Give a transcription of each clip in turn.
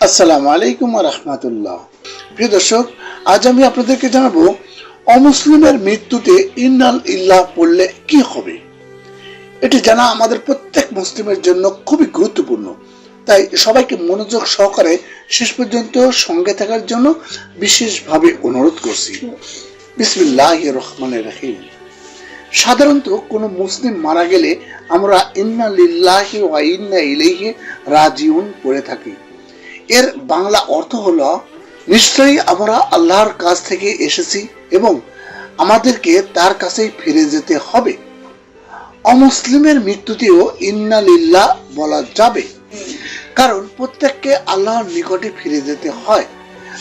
আসসালামু আলাইকুম ওয়া রাহমাতুল্লাহ। প্রিয় দর্শক, আজ আমি আপনাদেরকে জানাবো অমুসলিমের মৃত্যুতে ইন্নাল ইল্লাহ পড়লে কি হবে। এটি জানা আমাদের প্রত্যেক মুসলিমের জন্য খুবই গুরুত্বপূর্ণ, তাই সবাইকে মনোযোগ সহকারে শেষ পর্যন্ত সঙ্গে থাকার জন্য বিশেষভাবে অনুরোধ করছি। বিসমিল্লাহির রহমানির রহিম। সাধারণত কোনো মুসলিম মারা গেলে আমরা ইন্না লিল্লাহি ওয়া ইন্না ইলাইহি রাজিউন পড়ে থাকি। এর বাংলা অর্থ হলো নিশ্চয়ই আমরা আল্লাহর কাছ থেকে এসেছি এবং আমাদেরকে তার কাছেই ফিরে যেতে হবে। অমুসলিমের মৃত্যুতেও ইন্না লিল্লাহ বলা যাবে, কারণ প্রত্যেককে আল্লাহর নিকটে ফিরে যেতে হয়।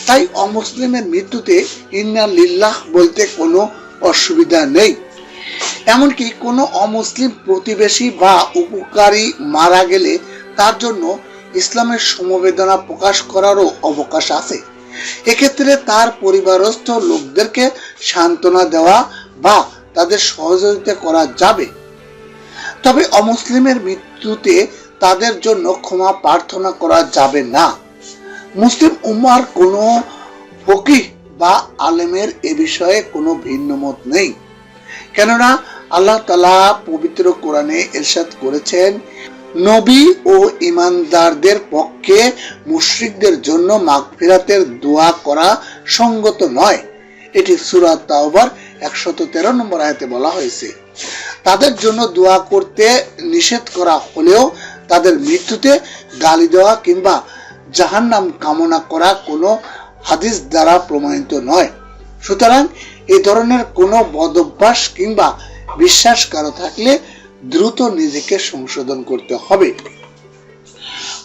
তাই অমুসলিমের মৃত্যুতে ইন্না লিল্লাহ বলতে কোনো অসুবিধা নেই। এমনকি কোনো অমুসলিম প্রতিবেশী বা উপকারী মারা গেলে তার জন্য ইসলামের সমবেদনা প্রকাশ করারও অবকাশ আছে। এক্ষেত্রে তার পরিবারস্থ লোকদেরকে সান্ত্বনা দেওয়া বা তাদের সহযোগিতা করা যাবে। তবে অমুসলিমের মৃত্যুতে তাদের জন্য ক্ষমা প্রার্থনা করা যাবে না। মুসলিম উম্মার কোনো ফকিহ বা আলেমের এ বিষয়ে কোনো ভিন্ন মত নেই, কেননা আল্লাহ তাআলা পবিত্র কোরআনে ইরশাদ করেছেন, নবী ও ঈমানদারদের পক্ষে মুশরিকদের জন্য মাগফিরাতের দোয়া করা সঙ্গত নয়। এটি সূরা তাওবার 113 নম্বর আয়াতে বলা হয়েছে। তাদের জন্য দোয়া করতে নিষেধ করা হলেও তাদের মৃত্যুতে গালি দেওয়া কিংবা জাহান্নাম কামনা করা কোনো হাদিস দ্বারা প্রমাণিত নয়। সুতরাং এই ধরনের কোনো বদঅভ্যাস কিংবা বিশ্বাস কারো থাকলে দ্রুত নিজেকে সংশোধন করতে হবে।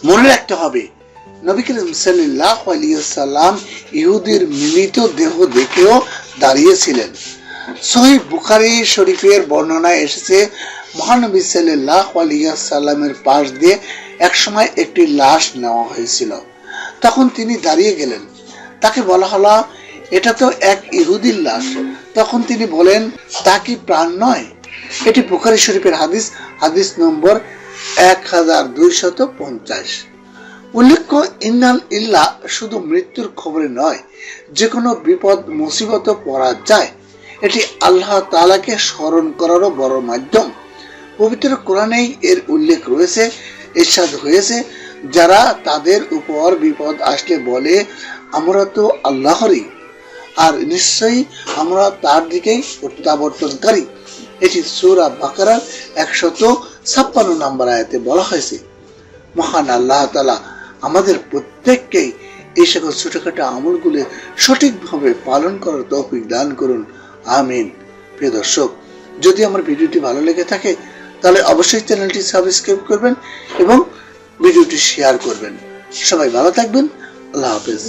মনে রাখতে হবে, নবী করিম সাল্লাল্লাহু আলাইহি ওয়াসাল্লাম ইহুদির মৃত দেহ দেখেও দাঁড়িয়েছিলেন। সহিহ বুখারী শরীফের বর্ণনায় এসেছে, মহানবী সাল্লাল্লাহু আলাইহি ওয়াসাল্লামের পাশ দিয়ে একসময় একটি লাশ নেওয়া হয়েছিল। তখন তিনি দাঁড়িয়ে গেলেন। তাকে বলা হলো, এটা তো এক ইহুদির লাশ। তখন তিনি বলেন, তা কি প্রাণ নয়? এটি বুখারী শরীফের হাদিস নম্বর 1250। উল্লেখ্য, ইন্নাল ইল্লাহ শুধু মৃত্যুর খবরে নয়, যে কোনো বিপদ মুসিবত পড়া যায়। এটি আল্লাহ তাআলাকে স্মরণ করারও বড় মাধ্যম। পবিত্র কোরআনেই এর উল্লেখ রয়েছে। ইরশাদ হয়েছে, যারা তাদের উপর বিপদ আসলে বলে, আমরা তো আল্লাহরই, আর নিশ্চয়ই আমরা তার দিকেই প্রত্যাবর্তনকারী। এটি সূরা বাকারার 156 নম্বর আয়াতে বলা হয়েছে। মহান আল্লাহ তাআলা আমাদের প্রত্যেককেই এই সকল ছোটখাটো আমলগুলো সঠিকভাবে পালন করার তৌফিক দান করুন, আমিন। প্রিয় দর্শক, যদি আমার ভিডিওটি ভালো লেগে থাকে তাহলে অবশ্যই চ্যানেলটি সাবস্ক্রাইব করবেন এবং ভিডিওটি শেয়ার করবেন। সবাই ভালো থাকবেন। আল্লাহ হাফেজ।